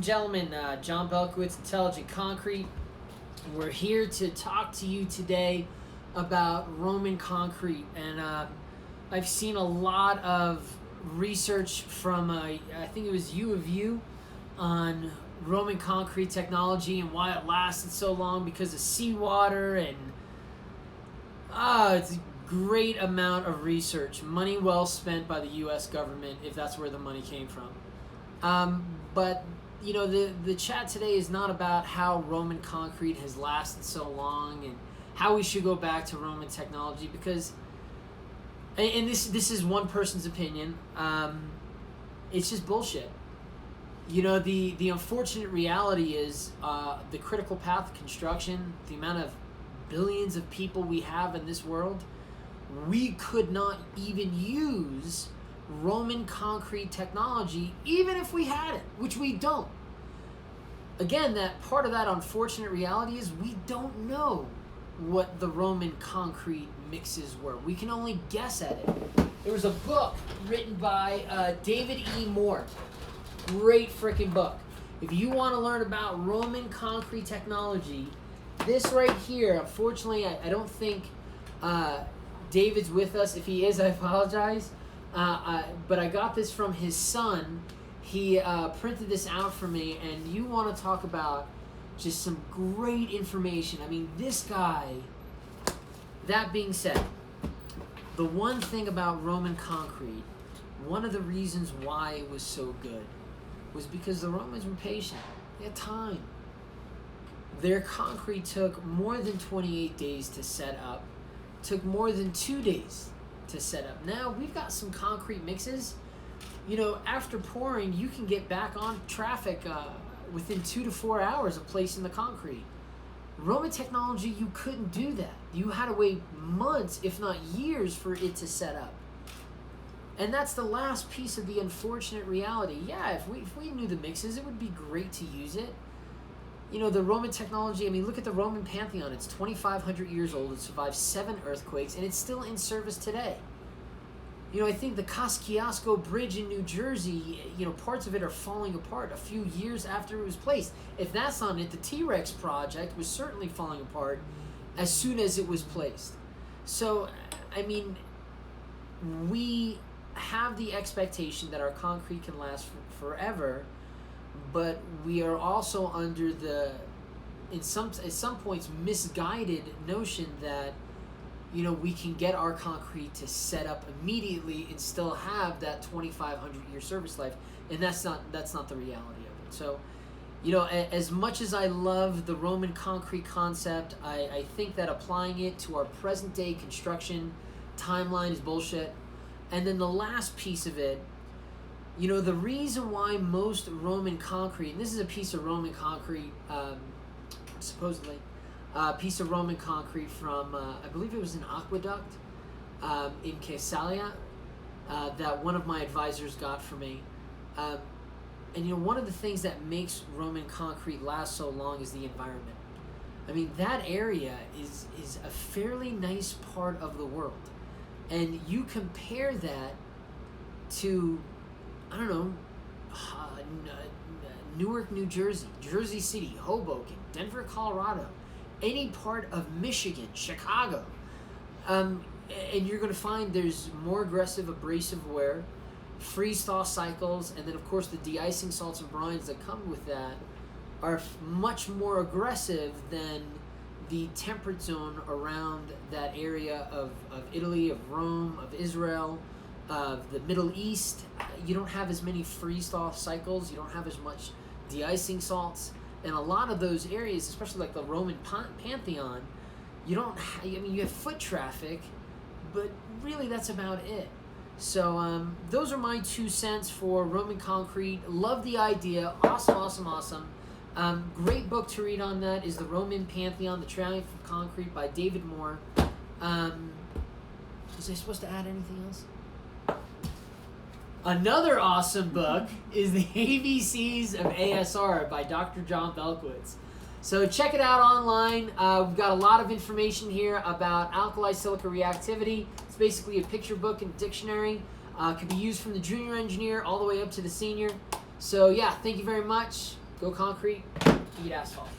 gentlemen, John Belkowitz, Intelligent Concrete. We're here to talk to you today about Roman concrete. And I've seen a lot of research from, I think it was U of U, on Roman concrete technology and why it lasted so long because of seawater. And it's a great amount of research. Money well spent by the U.S. government, if that's where the money came from. But you know, the chat today is not about how Roman concrete has lasted so long and how we should go back to Roman technology, because, and this is one person's opinion, it's just bullshit. You know, the unfortunate reality is the critical path of construction, the amount of billions of people we have in this world, we could not even use Roman concrete technology even if we had it, which we don't. Again, that part of that unfortunate reality is we don't know what the Roman concrete mixes were. We can only guess at it. There was a book written by David E. Moore. Great freaking book. If you want to learn about Roman concrete technology, this right here, unfortunately, I don't think David's with us. If he is, I apologize. But I got this from his son. He printed this out for me, and you want to talk about just some great information. I mean, this guy, that being said, the one thing about Roman concrete, one of the reasons why it was so good was because the Romans were patient. They had time. Their concrete took more than 28 days to set up, took more than 2 days to set up. Now, we've got some concrete mixes. You know, after pouring, you can get back on traffic within 2 to 4 hours of placing the concrete. Roman technology, you couldn't do that. You had to wait months, if not years, for it to set up. And that's the last piece of the unfortunate reality. Yeah, if we knew the mixes, it would be great to use it. You know, the Roman technology, I mean, look at the Roman Pantheon. It's 2,500 years old. It survived 7 earthquakes, and it's still in service today. You know, I think the Kosciuszko Bridge in New Jersey, you know, parts of it are falling apart a few years after it was placed. If that's not it, the T-Rex project was certainly falling apart as soon as it was placed. So, I mean, we have the expectation that our concrete can last forever, but we are also under the, at some points, misguided notion that, you know, we can get our concrete to set up immediately and still have that 2,500 year service life, and that's not the reality of it. So, you know, as much as I love the Roman concrete concept, I think that applying it to our present day construction timeline is bullshit. And then the last piece of it, you know, the reason why most Roman concrete, and this is a piece of Roman concrete, supposedly, piece of Roman concrete from, I believe it was an aqueduct in Caesarea that one of my advisors got for me. And, you know, one of the things that makes Roman concrete last so long is the environment. I mean, that area is a fairly nice part of the world. And you compare that to, I don't know, Newark, New Jersey, Jersey City, Hoboken, Denver, Colorado, any part of Michigan, Chicago, and you're going to find there's more aggressive abrasive wear, freeze-thaw cycles, and then of course the de-icing salts and brines that come with that are much more aggressive than the temperate zone around that area of Italy, of Rome, of Israel, of the Middle East. You don't have as many freeze-thaw cycles. You don't have as much de-icing salts. And a lot of those areas, especially like the Roman Pantheon, you don't I mean, you have foot traffic, but really that's about it. So those are my 2 cents for Roman concrete. Love the idea. Awesome. Great book to read on that is The Roman Pantheon, The Triumph of Concrete by David Moore. Was I supposed to add anything else? Another awesome book is The ABCs of ASR by Dr. John Belkowitz. So check it out online. We've got a lot of information here about alkali silica reactivity. It's basically a picture book and dictionary. Could be used from the junior engineer all the way up to the senior. So yeah, thank you very much. Go concrete, eat asphalt.